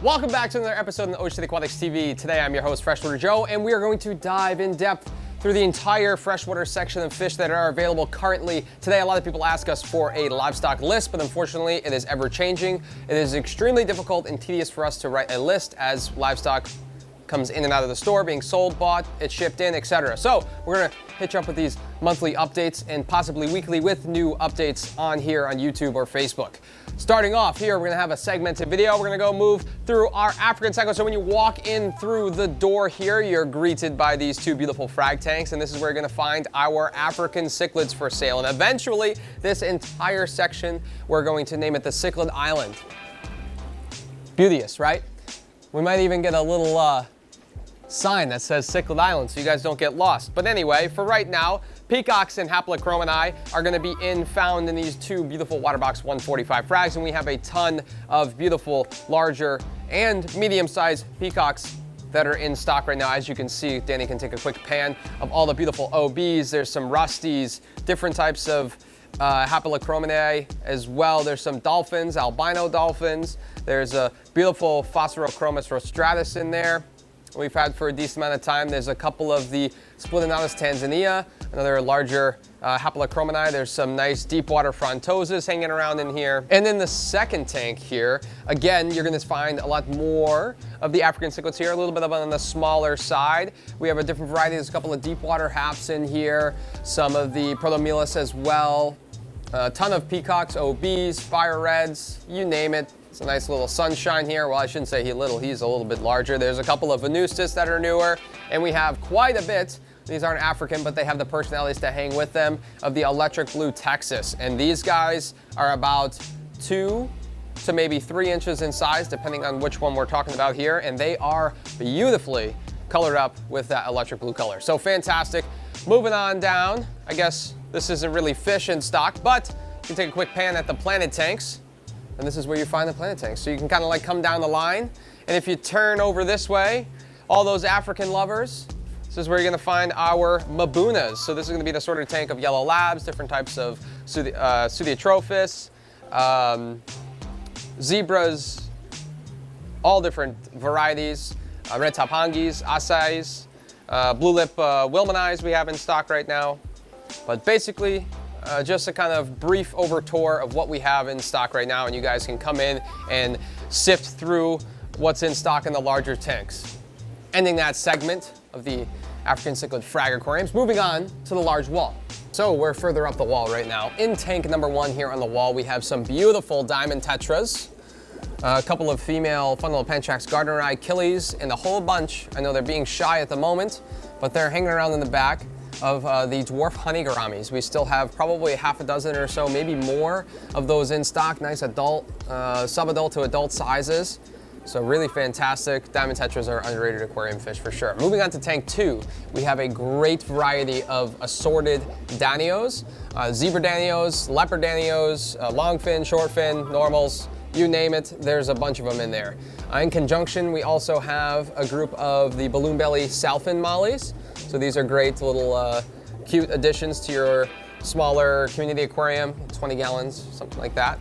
Welcome back to another episode of the OSA Aquatics TV. Today I'm your host, Freshwater Joe, and we are going to dive in depth through the entire freshwater section of fish that are available currently. Today, a lot of people ask us for a livestock list, but unfortunately, it is ever changing. It is extremely difficult and tedious for us to write a list as livestock comes in and out of the store, being sold, bought, it's shipped in, etc. So we're gonna hit you up with these monthly updates and possibly weekly with new updates on here on YouTube or Facebook. Starting off here, we're gonna have a segmented video. We're gonna go move through our African cycle. So when you walk in through the door here, you're greeted by these two beautiful frag tanks, and this is where you're gonna find our African cichlids for sale. And eventually, this entire section, we're going to name it the Cichlid Island. Beauteous, right? We might even get a little sign that says Cichlid Island so you guys don't get lost. But anyway, for right now, peacocks and Haplochromi are going to be found in these two beautiful Waterbox 145 frags, and we have a ton of beautiful larger and medium-sized peacocks that are in stock right now. As you can see, Danny can take a quick pan of all the beautiful OBs. There's some rusties, different types of Haplochromi as well. There's some dolphins, albino dolphins. There's a beautiful Phosphochromis rostratus in there we've had for a decent amount of time. There's a couple of the Splenodonatus Tanzania, another larger Haplochromi. There's some nice deep water frontoses hanging around in here. And then the second tank here, again, you're gonna find a lot more of the African cichlids here, a little bit of on the smaller side. We have a different variety. There's a couple of deep water haps in here, some of the Protomilus as well, a ton of peacocks, OBs, fire reds, you name it. It's a nice little sunshine here. Well, I shouldn't say he's a little bit larger. There's a couple of Venustus that are newer, and we have quite a bit. These aren't African, but they have the personalities to hang with them of the electric blue Texas. And these guys are about 2 to maybe 3 inches in size, depending on which one we're talking about here. And they are beautifully colored up with that electric blue color. So fantastic. Moving on down, I guess this isn't really fish in stock, but you can take a quick pan at the planet tanks. And this is where you find the planet tanks. So you can kind of like come down the line. And if you turn over this way, all those African lovers, this is where you're gonna find our Mabunas. So this is gonna be the sort of tank of yellow labs, different types of Pseudiatrophis, zebras, all different varieties, red top hongis, acais, blue lip wilmani's we have in stock right now. But basically, just a kind of brief over tour of what we have in stock right now, and you guys can come in and sift through what's in stock in the larger tanks. Ending that segment of the African cichlid frag aquariums, moving on to the large wall. So we're further up the wall right now. In tank number 1 here on the wall, we have some beautiful diamond tetras, a couple of female fundamental Panchax Gardneri, Achilles, and a whole bunch. I know they're being shy at the moment, but they're hanging around in the back of the dwarf honey gouramis. We still have probably a half a dozen or so, maybe more of those in stock. Nice adult, sub-adult to adult sizes. So really fantastic. Diamond tetras are underrated aquarium fish for sure. Moving on to tank 2, we have a great variety of assorted danios, zebra danios, leopard danios, long fin, short fin, normals, you name it, there's a bunch of them in there. In conjunction, we also have a group of the balloon belly salfin mollies. So these are great little cute additions to your smaller community aquarium, 20 gallons, something like that.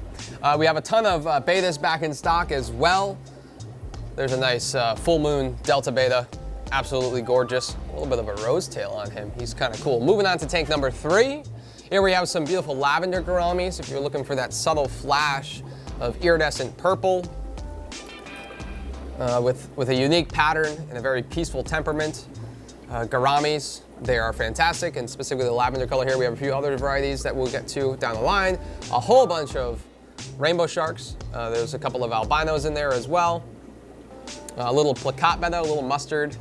We have a ton of betas back in stock as well. There's a nice full moon delta beta, absolutely gorgeous. A little bit of a rose tail on him, he's kind of cool. Moving on to tank number 3. Here we have some beautiful lavender gouramis if you're looking for that subtle flash of iridescent purple with a unique pattern and a very peaceful temperament. Gouramis, they are fantastic, and specifically the lavender color here. We have a few other varieties that we'll get to down the line. A whole bunch of rainbow sharks. There's a couple of albinos in there as well. A little placat betta, a little mustard.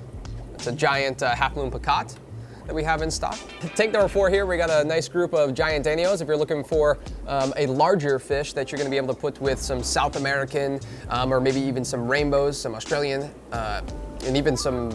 It's a giant half moon placat that we have in stock. Tank number 4 here, we got a nice group of giant danios. If you're looking for a larger fish that you're gonna be able to put with some South American or maybe even some rainbows, some Australian, and even some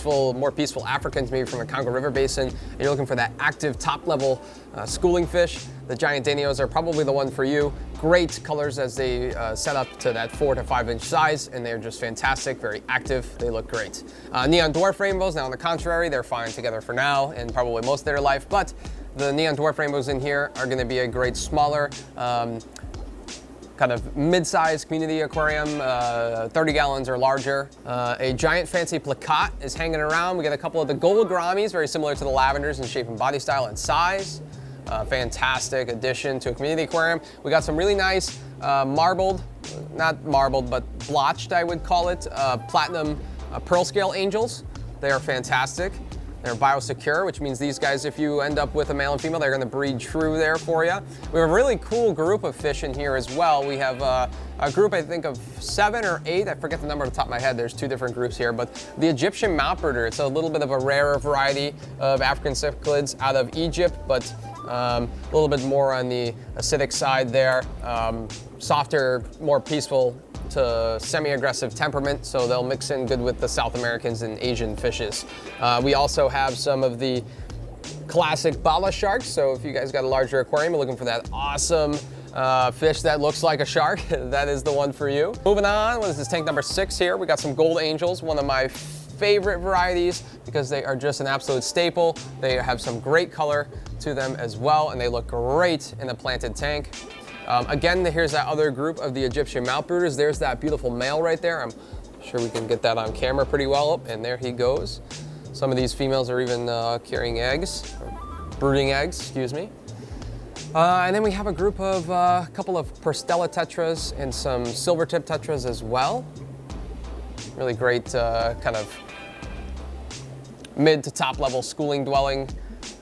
more peaceful Africans, maybe from the Congo River Basin, and you're looking for that active top level schooling fish, the giant danios are probably the one for you. Great colors as they set up to that 4 to 5 inch size, and they're just fantastic, very active, they look great. Neon dwarf rainbows, now on the contrary, they're fine together for now and probably most of their life, but the neon dwarf rainbows in here are gonna be a great smaller kind of mid-sized community aquarium, 30 gallons or larger. A giant fancy Plecos is hanging around. We got a couple of the gold gouramis, very similar to the lavenders in shape and body style and size. Fantastic addition to a community aquarium. We got some really nice marbled, not marbled, but blotched, I would call it, platinum pearl scale angels. They are fantastic. They're biosecure, which means these guys, if you end up with a male and female, they're gonna breed true there for you. We have a really cool group of fish in here as well. We have a group, I think, of 7 or 8. I forget the number off the top of my head. There's 2 different groups here, but the Egyptian mountbrooder, it's a little bit of a rarer variety of African cichlids out of Egypt, but a little bit more on the acidic side there. Softer, more peaceful to semi-aggressive temperament, so they'll mix in good with the South Americans and Asian fishes. We also have some of the classic bala sharks, so if you guys got a larger aquarium, you're looking for that awesome fish that looks like a shark, that is the one for you. Moving on, what is this, tank number 6 here? We got some gold angels, one of my favorite varieties because they are just an absolute staple. They have some great color to them as well, and they look great in a planted tank. Again, here's that other group of the Egyptian mountbrooders. There's that beautiful male right there. I'm sure we can get that on camera pretty well. And there he goes. Some of these females are even carrying eggs, or brooding eggs, excuse me. And then we have a group of a couple of Prestella tetras and some silvertip tetras as well. Really great kind of mid to top level schooling dwelling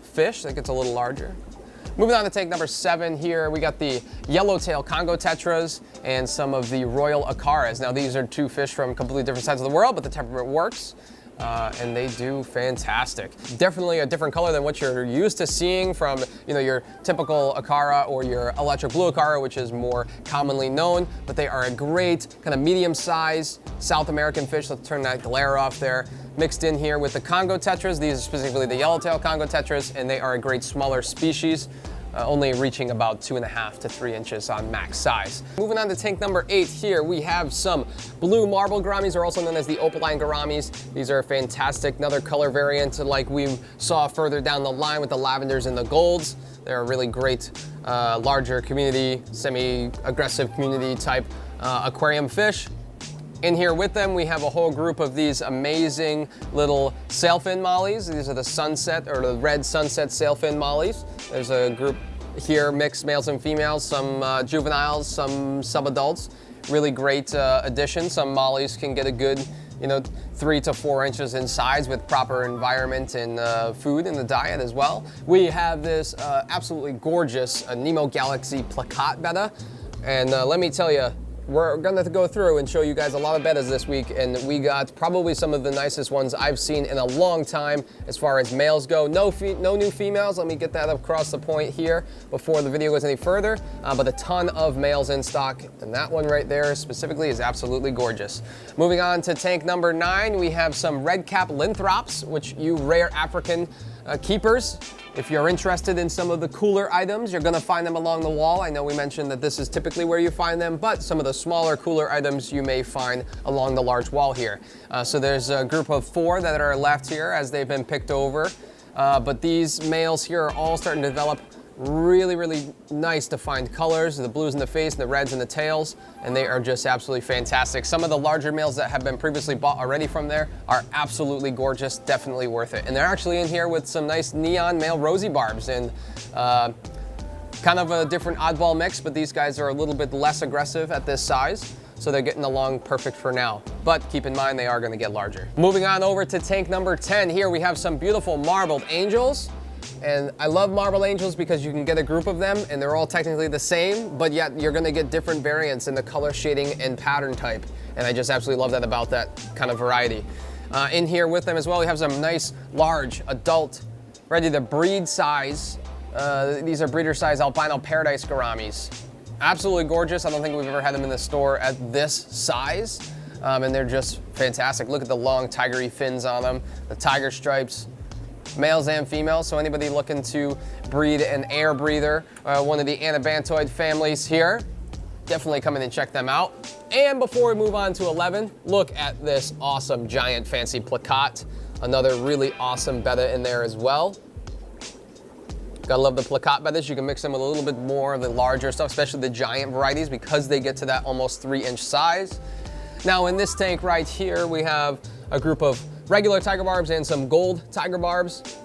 fish that gets a little larger. Moving on to tank number 7 here, we got the yellowtail Congo tetras and some of the royal acaras. Now these are 2 fish from completely different sides of the world, but the temperament works. And they do fantastic. Definitely a different color than what you're used to seeing from, you know, your typical acara or your electric blue acara, which is more commonly known, but they are a great kind of medium-sized South American fish. Let's turn that glare off there. Mixed in here with the Congo tetras. These are specifically the yellowtail Congo tetras, and they are a great smaller species. Only reaching about 2.5 to 3 inches on max size. Moving on to tank number 8 here, we have some blue marble gouramis, or also known as the opaline gouramis. These are fantastic, another color variant like we saw further down the line with the lavenders and the golds. They're a really great, larger community, semi-aggressive community type aquarium fish. In here with them, we have a whole group of these amazing little sailfin mollies. These are the sunset, or the red sunset sailfin mollies. There's a group here, mixed males and females, some juveniles, some subadults. Really great addition. Some mollies can get a good, 3 to 4 inches in size with proper environment and food in the diet as well. We have this absolutely gorgeous Nemo Galaxy Plecos betta. And let me tell you, we're gonna go through and show you guys a lot of bettas this week, and we got probably some of the nicest ones I've seen in a long time as far as males go. No new females, let me get that across the point here before the video goes any further, but a ton of males in stock, and that one right there specifically is absolutely gorgeous. Moving on to tank number 9, we have some red cap linthrops, which you rare African keepers. If you're interested in some of the cooler items, you're gonna find them along the wall. I know we mentioned that this is typically where you find them, but some of the smaller, cooler items you may find along the large wall here. So there's a group of 4 that are left here as they've been picked over. But these males here are all starting to develop really, really nice defined colors, the blues in the face and the reds in the tails, and they are just absolutely fantastic. Some of the larger males that have been previously bought already from there are absolutely gorgeous, definitely worth it. And they're actually in here with some nice neon male rosy barbs and kind of a different oddball mix, but these guys are a little bit less aggressive at this size, so they're getting along perfect for now. But keep in mind, they are gonna get larger. Moving on over to tank number 10, here we have some beautiful marbled angels. And I love marble angels because you can get a group of them and they're all technically the same, but yet you're gonna get different variants in the color shading and pattern type. And I just absolutely love that about that kind of variety. In here with them as well, we have some nice, large, adult, ready to breed size. These are breeder size albino paradise gouramis. Absolutely gorgeous. I don't think we've ever had them in the store at this size. And they're just fantastic. Look at the long tigery fins on them, the tiger stripes. Males and females, so anybody looking to breed an air breather, one of the anabantoid families here, definitely come in and check them out. And before we move on to 11, look at this awesome giant fancy Plecos, another really awesome betta in there as well. Gotta love the Plecos by this. You can mix them with a little bit more of the larger stuff, especially the giant varieties, because they get to that almost 3-inch size. Now in this tank right here, we have a group of regular tiger barbs and some gold tiger barbs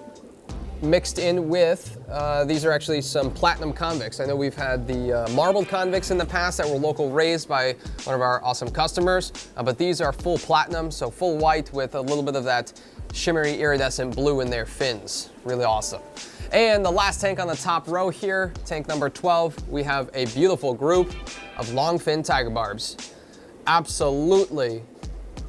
mixed in with, these are actually some platinum convicts. I know we've had the marbled convicts in the past that were local raised by one of our awesome customers, but these are full platinum, so full white with a little bit of that shimmery iridescent blue in their fins. Really awesome. And the last tank on the top row here, tank number 12, we have a beautiful group of longfin tiger barbs. Absolutely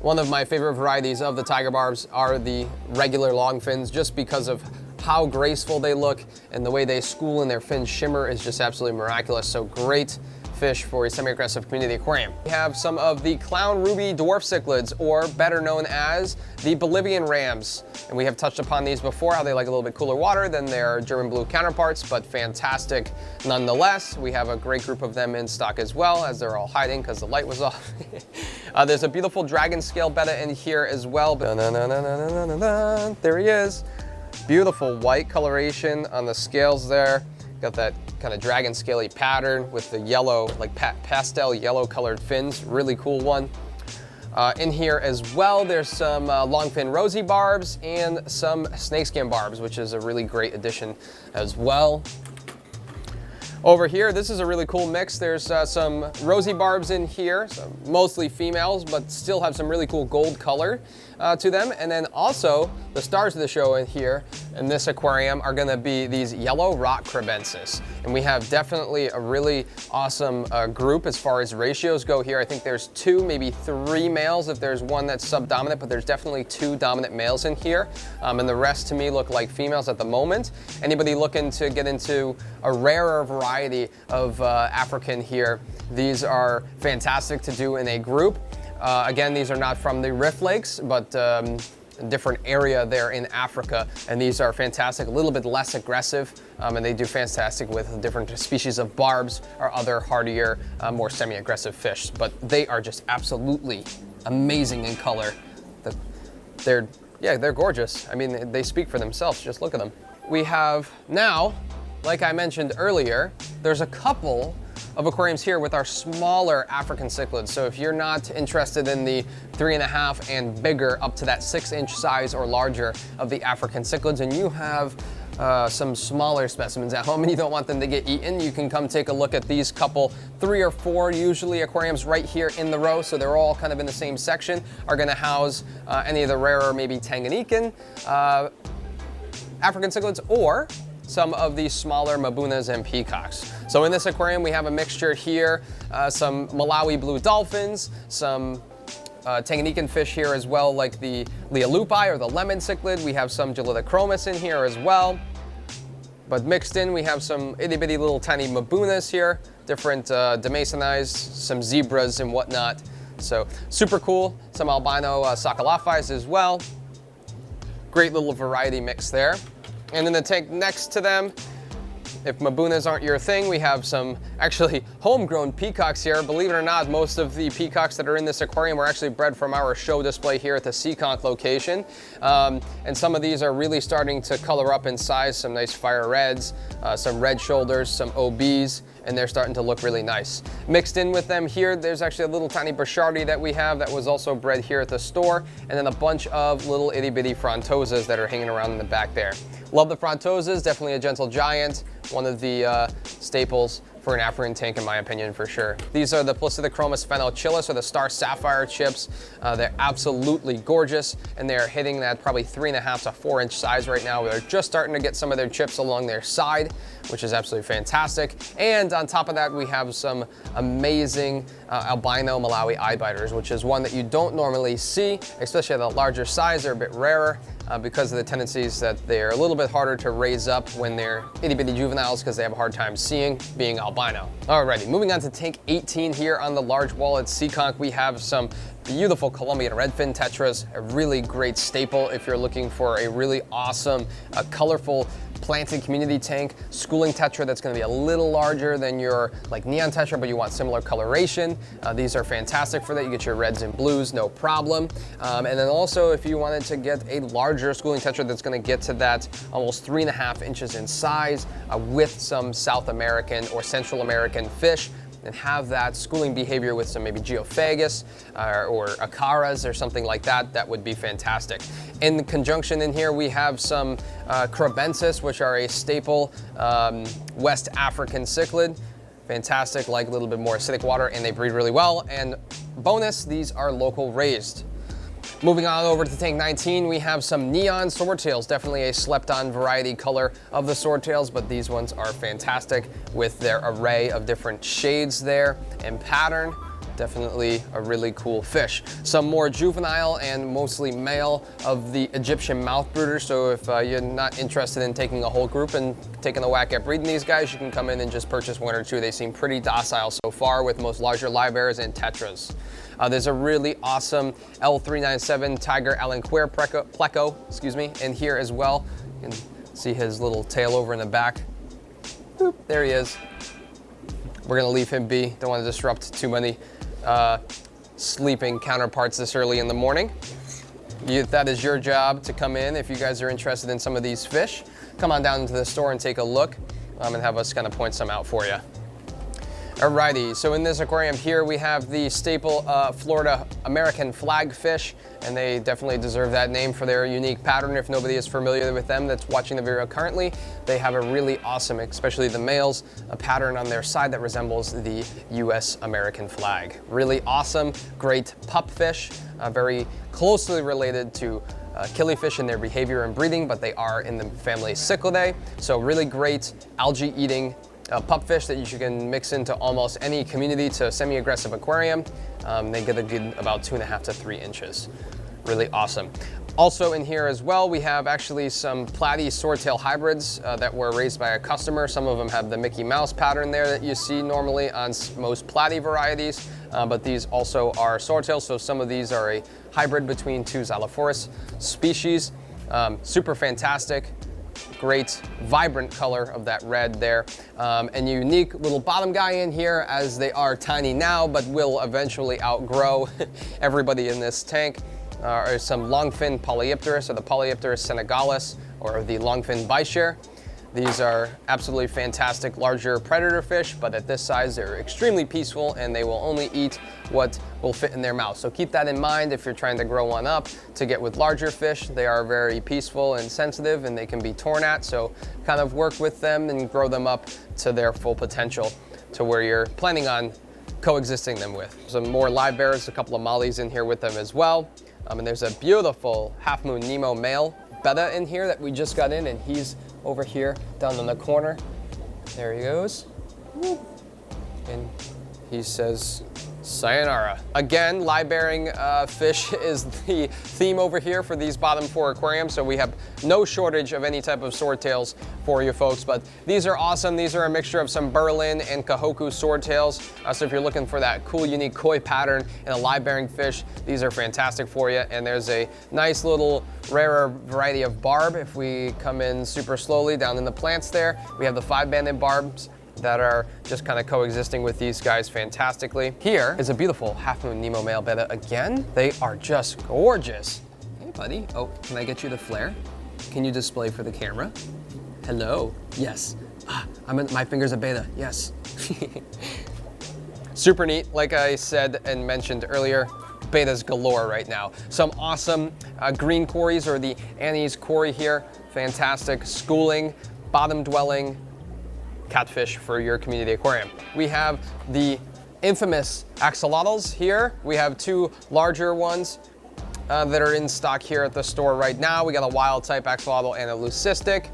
one of my favorite varieties of the tiger barbs are the regular longfins, just because of how graceful they look and the way they school and their fins shimmer is just absolutely miraculous. So great fish for a semi-aggressive community aquarium. We have some of the clown ruby dwarf cichlids, or better known as the Bolivian rams. And we have touched upon these before, how they like a little bit cooler water than their German blue counterparts, but fantastic nonetheless. We have a great group of them in stock as well, as they're all hiding because the light was off. There's a beautiful dragon scale betta in here as well. There he is. Beautiful white coloration on the scales there. Got that kind of dragon scaly pattern with the yellow, like pastel yellow colored fins. Really cool one. In here as well, there's some longfin rosy barbs and some snakeskin barbs, which is a really great addition as well. Over here, this is a really cool mix. There's some rosy barbs in here, so mostly females, but still have some really cool gold color to them. And then also, the stars of the show in here, in this aquarium, are gonna be these yellow rock crebensis. And we have definitely a really awesome group as far as ratios go here. I think there's 2, maybe 3 males if there's one that's subdominant, but there's definitely 2 dominant males in here. And the rest to me look like females at the moment. Anybody looking to get into a rarer variety of African here, these are fantastic to do in a group. Again, these are not from the Rift Lakes, but a different area there in Africa, and these are fantastic, a little bit less aggressive, and they do fantastic with different species of barbs or other hardier, more semi-aggressive fish, but they are just absolutely amazing in color. They're gorgeous. I mean, they speak for themselves, just look at them. We have now, like I mentioned earlier, there's a couple of aquariums here with our smaller African cichlids. So if you're not interested in the 3.5 and bigger, up to that 6-inch size or larger of the African cichlids, and you have some smaller specimens at home and you don't want them to get eaten, you can come take a look at these couple, 3 or 4 usually aquariums right here in the row. So they're all kind of in the same section, are gonna house any of the rarer, maybe Tanganyikan African cichlids, or some of these smaller Mabunas and peacocks. So in this aquarium, we have a mixture here, some Malawi blue dolphins, some Tanganyikan fish here as well, like the Leolupi or the lemon cichlid. We have some Gelitochromis in here as well. But mixed in, we have some itty bitty little tiny Mabunas here, different Demasonized, some zebras and whatnot. So super cool. Some albino Sakalaphis as well. Great little variety mix there. And in the tank next to them, if Mabunas aren't your thing, we have some actually homegrown peacocks here. Believe it or not, most of the peacocks that are in this aquarium were actually bred from our show display here at the Seekonk location. And some of these are really starting to color up in size, some nice fire reds, some red shoulders, some OBs, and they're starting to look really nice. Mixed in with them here, there's actually a little tiny Burchardi that we have that was also bred here at the store, and then a bunch of little itty bitty Frontosas that are hanging around in the back there. Love the Frontosas, definitely a gentle giant, one of the staples for an African tank in my opinion, for sure. These are the Placidochromis phenolchillis, or the star sapphire chips. They're absolutely gorgeous, and they're hitting that probably 3.5 to 4-inch size right now. They're just starting to get some of their chips along their side, which is absolutely fantastic. And on top of that, we have some amazing albino Malawi eye biters, which is one that you don't normally see, especially at a larger size. They're a bit rarer because of the tendencies that they're a little bit harder to raise up when they're itty bitty juveniles, because they have a hard time seeing, being albino. Alrighty, moving on to tank 18 here on the large wall at Seekonk. We have some beautiful Colombian redfin tetras, a really great staple if you're looking for a really awesome, colorful planted community tank, schooling tetra that's going to be a little larger than your like neon tetra, but you want similar coloration. These are fantastic for that. You get your reds and blues, no problem. And then also if you wanted to get a larger schooling tetra that's going to get to that almost 3.5 inches in size with some South American or Central American fish, and have that schooling behavior with some maybe geophagus or acaras or something like that, that would be fantastic. In conjunction in here, we have some crabensis, which are a staple West African cichlid. Fantastic, like a little bit more acidic water, and they breed really well. And bonus, these are local raised. Moving on over to tank 19, we have some neon swordtails, definitely a slept-on variety color of the swordtails, but these ones are fantastic with their array of different shades there and pattern. Definitely a really cool fish. Some more juvenile and mostly male of the Egyptian mouth brooder. So if you're not interested in taking a whole group and taking a whack at breeding these guys, you can come in and just purchase one or two. They seem pretty docile so far with most larger live bears and tetras. There's a really awesome L397 Tiger Alenquer Pleco, in here as well. You can see his little tail over in the back. Boop, there he is. We're gonna leave him be. Don't want to disrupt too many sleeping counterparts this early in the morning. That is your job to come in if you guys are interested in some of these fish. Come on down into the store and take a look and have us kind of point some out for you. Alrighty, so in this aquarium here we have the staple Florida American flagfish, and they definitely deserve that name for their unique pattern. If nobody is familiar with them that's watching the video currently, they have a really awesome, especially the males, a pattern on their side that resembles the US American flag. Really awesome, great pup fish, very closely related to killifish in their behavior and breeding, but they are in the family Cichlidae, so really great algae eating pup fish that you can mix into almost any community to semi-aggressive aquarium. They get a good about 2.5 to 3 inches. Really awesome. Also in here as well, we have actually some platy swordtail hybrids that were raised by a customer. Some of them have the Mickey Mouse pattern there that you see normally on most platy varieties, but these also are swordtails. So some of these are a hybrid between two Xylophorus species. Super fantastic. Great vibrant color of that red there, and unique little bottom guy in here, as they are tiny now but will eventually outgrow everybody in this tank. Are some longfin Polyipterus, or the Polyipterus senegalis, or the longfin bichir. These are absolutely fantastic larger predator fish, but at this size they're extremely peaceful and they will only eat what will fit in their mouth. So keep that in mind if you're trying to grow one up to get with larger fish. They are very peaceful and sensitive and they can be torn at, so kind of work with them and grow them up to their full potential to where you're planning on coexisting them with. Some more live bears, a couple of mollies in here with them as well. And there's a beautiful Half Moon Nemo male betta in here that we just got in, and he's over here down in the corner. There he goes. And he says, sayonara. Again, live-bearing fish is the theme over here for these bottom 4 aquariums, so we have no shortage of any type of swordtails for you folks, but these are awesome. These are a mixture of some Berlin and Kahoku swordtails, so if you're looking for that cool, unique koi pattern in a live-bearing fish, these are fantastic for you. And there's a nice little rarer variety of barb. If we come in super slowly down in the plants there, we have the 5-banded barbs that are just kind of coexisting with these guys fantastically. Here is a beautiful Half Moon Nemo male betta again. They are just gorgeous. Hey buddy, oh, can I get you the flare? Can you display for the camera? Hello, yes. My finger's a beta, yes. Super neat, like I said and mentioned earlier, betas galore right now. Some awesome green cories, or the Annie's cory here. Fantastic schooling, bottom dwelling, catfish for your community aquarium. We have the infamous axolotls here. We have 2 larger ones that are in stock here at the store right now. We got a wild type axolotl and a leucistic.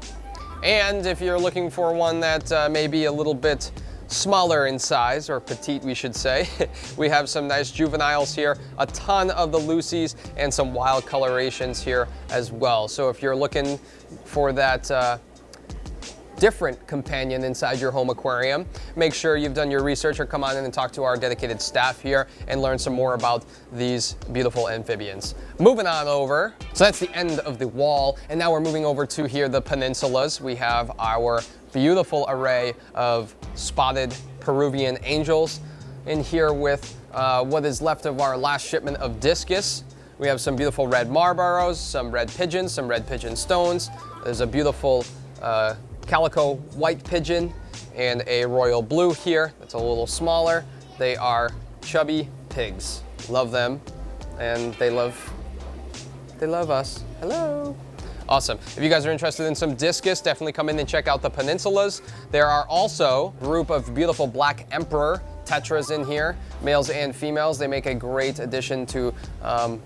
And if you're looking for one that may be a little bit smaller in size, or petite we should say, we have some nice juveniles here, a ton of the Lucies, and some wild colorations here as well. So if you're looking for that different companion inside your home aquarium, make sure you've done your research or come on in and talk to our dedicated staff here and learn some more about these beautiful amphibians. Moving on over, so that's the end of the wall, and now we're moving over to here the peninsulas. We have our beautiful array of spotted Peruvian angels in here with what is left of our last shipment of discus. We have some beautiful red Marlboros, some red pigeons, some red pigeon stones. There's a beautiful calico white pigeon and a royal blue here that's a little smaller. They are chubby pigs. Love them, and they love us. Hello. Awesome. If you guys are interested in some discus, definitely come in and check out the peninsulas. There are also a group of beautiful black emperor tetras in here, males and females. They make a great addition to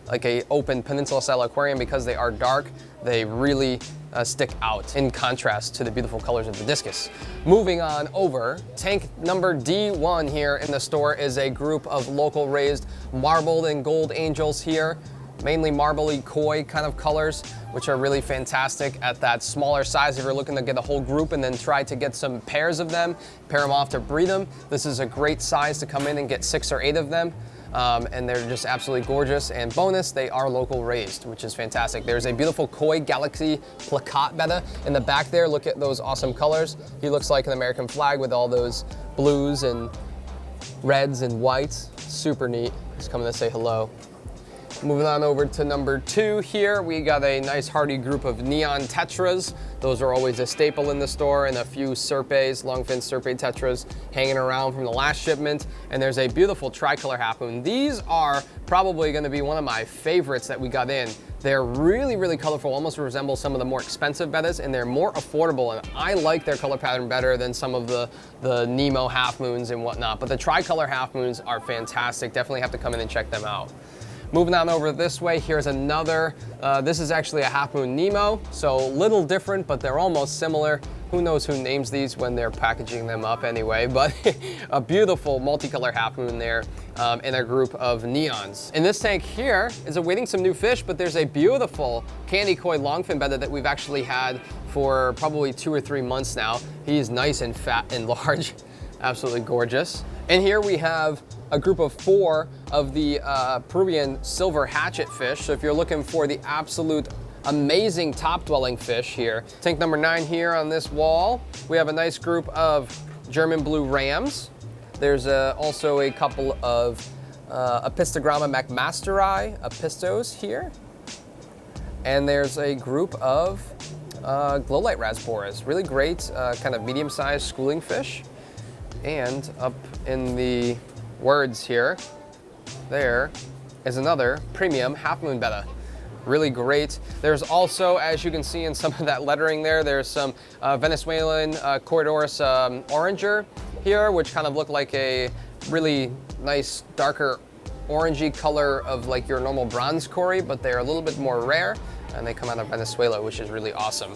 like a open peninsula style aquarium because they are dark. They really stick out in contrast to the beautiful colors of the discus. Moving on over, tank number D1 here in the store is a group of local raised marbled and gold angels here, mainly marbly koi kind of colors, which are really fantastic at that smaller size. If you're looking to get a whole group and then try to get some pairs of them, pair them off to breed them, this is a great size to come in and get 6 or 8 of them. And they're just absolutely gorgeous. And bonus, they are local raised, which is fantastic. There's a beautiful koi galaxy plakat betta in the back there. Look at those awesome colors. He looks like an American flag with all those blues and reds and whites. Super neat. He's coming to say hello. Moving on over to number 2 here, we got a nice hearty group of neon tetras. Those are always a staple in the store, and a few serpes, longfin serpe tetras hanging around from the last shipment. And there's a beautiful tricolor half moon. These are probably going to be one of my favorites that we got in. They're really, really colorful, almost resemble some of the more expensive bettas, and they're more affordable, and I like their color pattern better than some of the Nemo half moons and whatnot. But the tricolor half moons are fantastic. Definitely have to come in and check them out. Moving on over this way, here's another, this is actually a half moon Nemo, so a little different, but they're almost similar. Who knows who names these when they're packaging them up anyway, but a beautiful multicolor half moon there in a group of neons. In this tank here is awaiting some new fish, but there's a beautiful candy koi longfin betta that we've actually had for probably 2 or 3 months now. He's nice and fat and large, absolutely gorgeous. And here we have a group of 4 of the Peruvian silver hatchet fish. So if you're looking for the absolute amazing top dwelling fish here, tank number 9 here on this wall, we have a nice group of German blue rams. There's also a couple of Apistogramma McMasteri apistos here. And there's a group of glow light rasboras, really great kind of medium-sized schooling fish. And up in the words here, there is another premium half moon betta. Really great. There's also, as you can see in some of that lettering there, there's some Venezuelan Corridorus oranger here, which kind of look like a really nice darker orangey color of like your normal bronze cory, but they're a little bit more rare, and they come out of Venezuela, which is really awesome.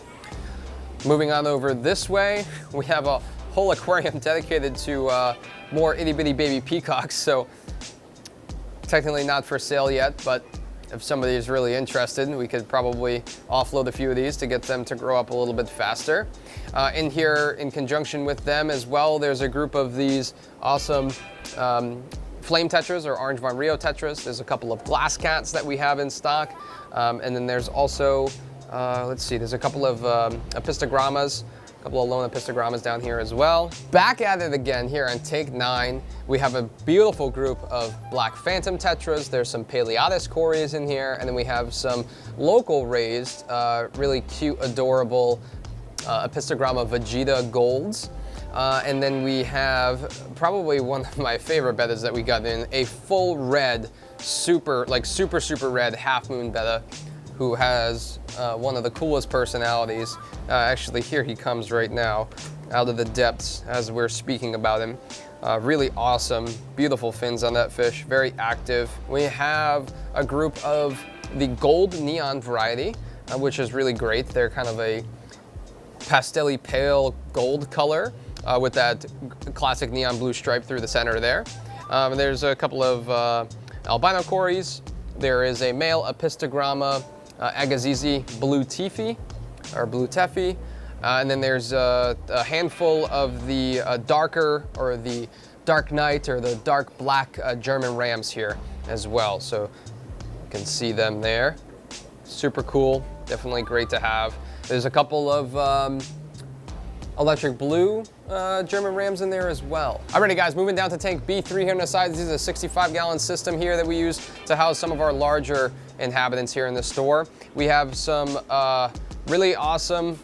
Moving on over this way, we have a whole aquarium dedicated to more itty bitty baby peacocks, so technically not for sale yet, but if somebody is really interested, we could probably offload a few of these to get them to grow up a little bit faster. In here, in conjunction with them as well, there's a group of these awesome flame tetras or orange von Rio tetras. There's a couple of glass cats that we have in stock, and then there's also let's see, there's a couple of apistogrammas, a couple of lone apistogrammas down here as well. Back at it again here on take 9, we have a beautiful group of black phantom tetras. There's some Paleotis cories in here, and then we have some local raised, really cute, adorable Apistogramma Vegeta golds. And then we have probably one of my favorite bettas that we got in, a full red, super red half moon betta, who has one of the coolest personalities. Actually, here he comes right now, out of the depths as we're speaking about him. Really awesome, beautiful fins on that fish, very active. We have a group of the gold neon variety, which is really great. They're kind of a pastel-y pale gold color with that classic neon blue stripe through the center there. There's a couple of albino cories. There is a male Apistogramma Agazizi blue Tifi, or blue Teffy, And then there's a handful of the darker, or the dark night, or the dark black German rams here as well. So you can see them there. Super cool, definitely great to have. There's a couple of electric blue German rams in there as well. Alrighty guys, moving down to tank B3 here on the side. This is a 65-gallon system here that we use to house some of our larger inhabitants here in the store. We have some really awesome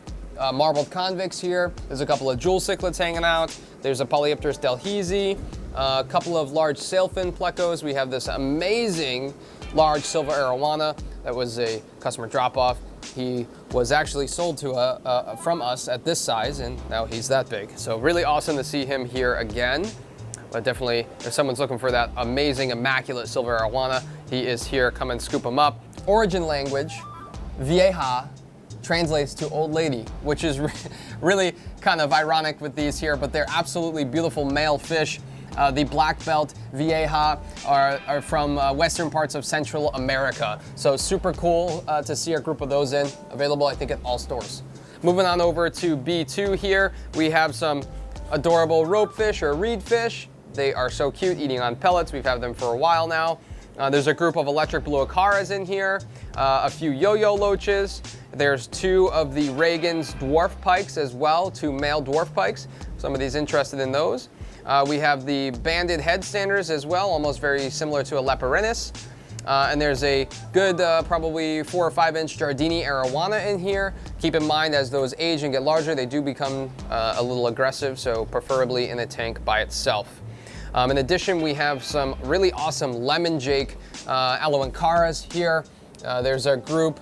marbled convicts here. There's a couple of jewel cichlids hanging out. There's a Polypterus delhaize, a couple of large sailfin plecos. We have this amazing large silver arowana that was a customer drop-off. He was actually sold to from us at this size, and now he's that big. So really awesome to see him here again. But definitely, if someone's looking for that amazing, immaculate silver arowana, he is here. Come and scoop him up. Origin language, vieja, translates to old lady, which is really kind of ironic with these here, but they're absolutely beautiful male fish. The black belt vieja are from western parts of Central America. So super cool to see a group of those in. Available, I think, at all stores. Moving on over to B2 here, we have some adorable rope fish or reed fish. They are so cute, eating on pellets. We've had them for a while now. There's a group of electric blue acaras in here, a few yo-yo loaches. There's two of the Reagan's dwarf pikes as well, two male dwarf pikes. Somebody's interested in those. We have the banded headstanders as well, almost very similar to a Leperinus. And there's a good probably 4 or 5 inch Giardini arowana in here. Keep in mind, as those age and get larger, they do become a little aggressive, so preferably in a tank by itself. In addition, we have some really awesome lemon jake aloancaras here. There's a group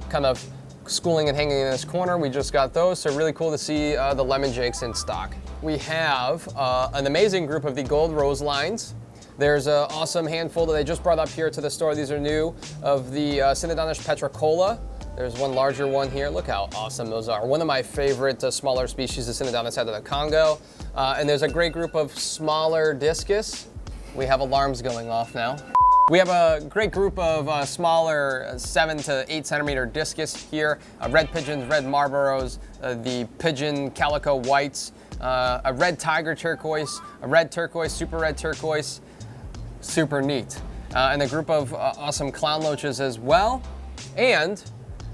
kind of schooling and hanging in this corner. We just got those, so really cool to see the lemon jakes in stock. We have an amazing group of the gold rose lines. There's an awesome handful that they just brought up here to the store. These are new, of the Synodontis petricola. There's one larger one here. Look how awesome those are. One of my favorite smaller species of Synodontis out of the Congo. And there's a great group of smaller discus. We have alarms going off now. We have a great group of smaller 7 to 8 centimeter discus here. Red pigeons, red Marlboros, the pigeon calico whites, a red tiger turquoise, a red turquoise, super red turquoise. Super neat. And a group of awesome clown loaches as well. And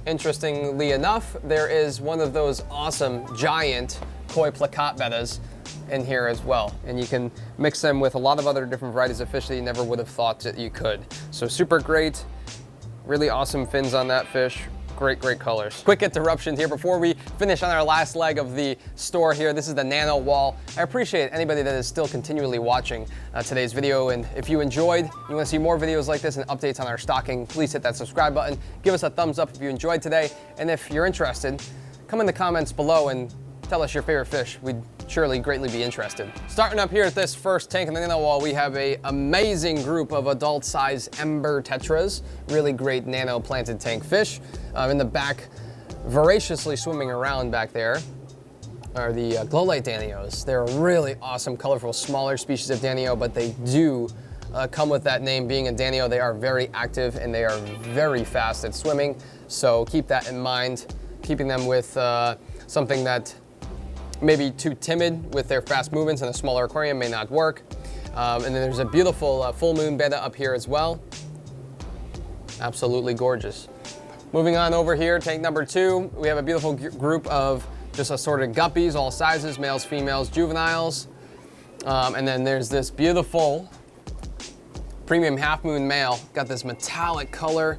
interestingly enough, there is one of those awesome giant koi plakat bettas in here as well. And you can mix them with a lot of other different varieties of fish that you never would have thought that you could. So super great, really awesome fins on that fish. Great, great colors. Quick interruption here before we finish on our last leg of the store here. This is the Nano-Wall. I appreciate anybody that is still continually watching today's video. And if you enjoyed, you want to see more videos like this and updates on our stocking, please hit that subscribe button. Give us a thumbs up if you enjoyed today. And if you're interested, come in the comments below and tell us your favorite fish. We'd surely greatly be interested. Starting up here at this first tank in the Nano-Wall, we have an amazing group of adult size ember tetras, really great nano planted tank fish. In the back, voraciously swimming around back there, are the glow light danios. They're a really awesome, colorful, smaller species of danio, but they do come with that name being a danio. They are very active and they are very fast at swimming, so keep that in mind. Keeping them with something that maybe too timid with their fast movements in a smaller aquarium may not work. And then there's a beautiful full moon betta up here as well. Absolutely gorgeous. Moving on over here, tank number 2, we have a beautiful group of just assorted guppies, all sizes, males, females, juveniles. And then there's this beautiful premium half moon male. Got this metallic color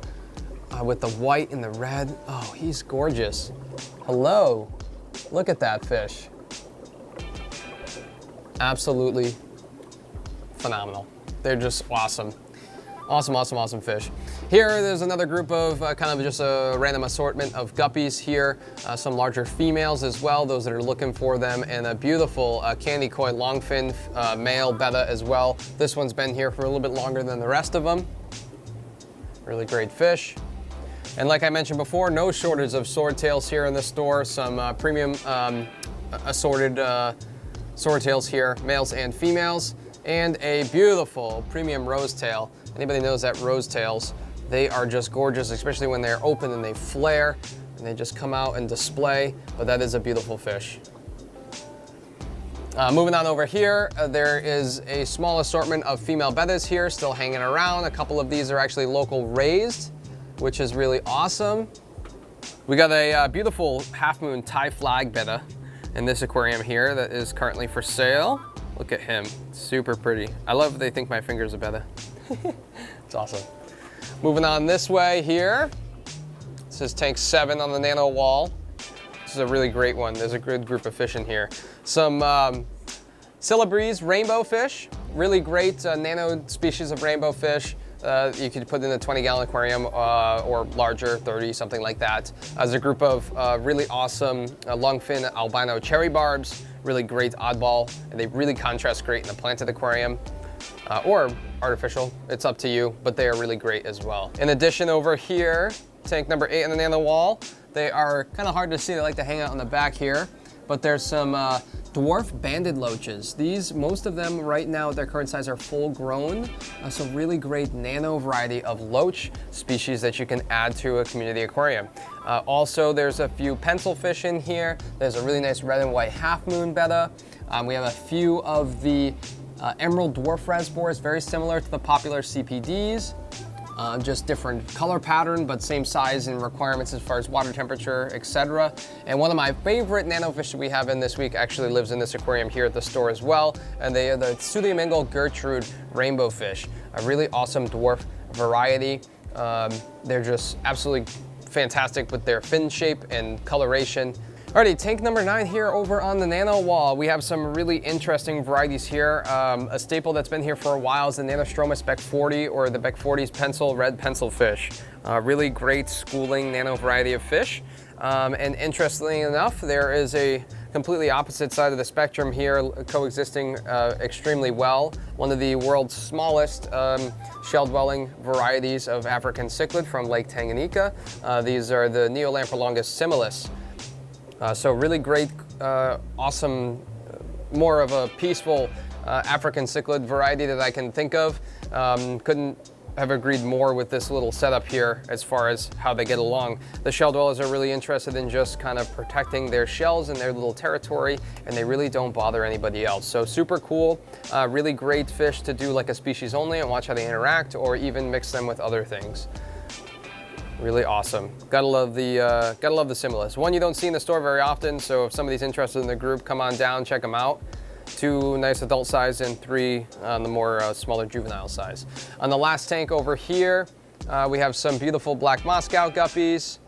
with the white and the red. Oh, he's gorgeous. Hello, look at that fish. Absolutely phenomenal. They're just awesome. Awesome, awesome, awesome fish. Here, there's another group of kind of just a random assortment of guppies here. Some larger females as well, those that are looking for them, and a beautiful candy koi longfin male betta as well. This one's been here for a little bit longer than the rest of them. Really great fish. And like I mentioned before, no shortage of swordtails here in the store. Some premium assorted swordtails here, males and females, and a beautiful premium rosetail. Anybody knows that rosetails, they are just gorgeous, especially when they're open and they flare. and they just come out and display, but that is a beautiful fish. Moving on over here, there is a small assortment of female bettas here still hanging around. A couple of these are actually local raised, which is really awesome. We got a beautiful half-moon Thai flag betta in this aquarium here that is currently for sale. Look at him, super pretty. I love they think my finger's a betta. It's awesome. Moving on this way here, this is tank 7 on the Nano-Wall. This is a really great one. There's a good group of fish in here. Some Cichlid rainbow fish, really great nano species of rainbow fish. You could put in a 20-gallon aquarium or larger, 30, something like that. There's a group of really awesome lungfin albino cherry barbs, really great oddball, and they really contrast great in a planted aquarium or artificial. It's up to you, but they are really great as well. In addition, over here, tank number 8 on the Nano-Wall, they are kind of hard to see. They like to hang out on the back here, but there's some dwarf banded loaches. These, most of them right now at their current size are full grown. So really great nano variety of loach species that you can add to a community aquarium. Also, there's a few pencil fish in here. There's a really nice red and white half moon betta. We have a few of the emerald dwarf reservoirs, very similar to the popular CPDs. Just different color pattern, but same size and requirements as far as water temperature, etc. And one of my favorite nanofish that we have in this week actually lives in this aquarium here at the store as well. And they are the Sudiamingal Gertrude rainbow fish, a really awesome dwarf variety. They're just absolutely fantastic with their fin shape and coloration. Alrighty, tank number 9 here over on the Nano-Wall. We have some really interesting varieties here. A staple that's been here for a while is the Nanostromus Beck 40 or the Beck 40's red pencil fish. Really great schooling nano variety of fish. And interestingly enough, there is a completely opposite side of the spectrum here coexisting extremely well. One of the world's smallest shell-dwelling varieties of African cichlid from Lake Tanganyika. These are the Neolamprolongus similis. So really great, awesome, more of a peaceful African cichlid variety that I can think of. Couldn't have agreed more with this little setup here as far as how they get along. The shell dwellers are really interested in just kind of protecting their shells and their little territory, and they really don't bother anybody else. So super cool, really great fish to do like a species only and watch how they interact, or even mix them with other things. Really awesome. Gotta love the similis. One you don't see in the store very often, so if somebody's interested in the group, come on down, check them out. 2 nice adult size and 3 on the more smaller juvenile size. On the last tank over here, we have some beautiful black Moscow guppies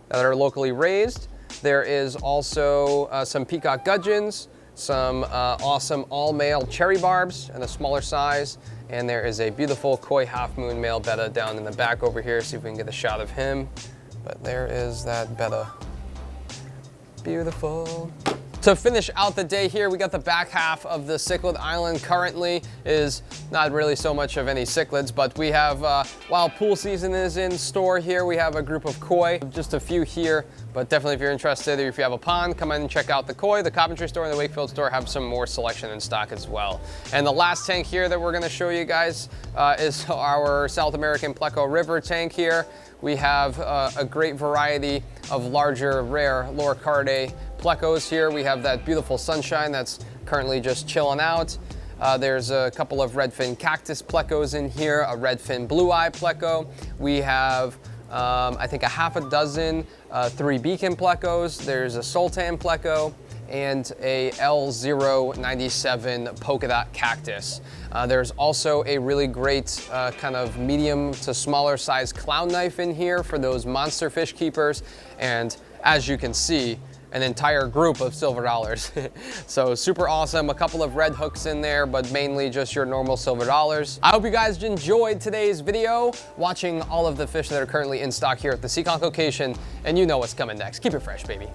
that are locally raised. There is also some peacock gudgeons, some awesome all-male cherry barbs in a smaller size, and there is a beautiful koi half-moon male betta down in the back over here. See if we can get a shot of him. But there is that betta. Beautiful. To finish out the day here, we got the back half of the cichlid island. Currently is not really so much of any cichlids, but we have, while pool season is in store here, we have a group of koi, just a few here, but definitely if you're interested, or if you have a pond, come in and check out the koi. The Coventry store and the Wakefield store have some more selection in stock as well. And the last tank here that we're gonna show you guys is our South American Pleco River tank here. We have a great variety of larger, rare Loricardae Plecos here. We have that beautiful sunshine that's currently just chilling out. There's a couple of redfin cactus Plecos in here, a redfin blue-eye Pleco. We have, I think, a half a dozen 3 beacon Plecos. There's a sultan Pleco and a L097 polka dot cactus. There's also a really great kind of medium to smaller size clown knife in here for those monster fish keepers. And as you can see, an entire group of silver dollars. So super awesome. A couple of red hooks in there, but mainly just your normal silver dollars. I hope you guys enjoyed today's video, watching all of the fish that are currently in stock here at the Seekonk location, and you know what's coming next. Keep it fresh, baby.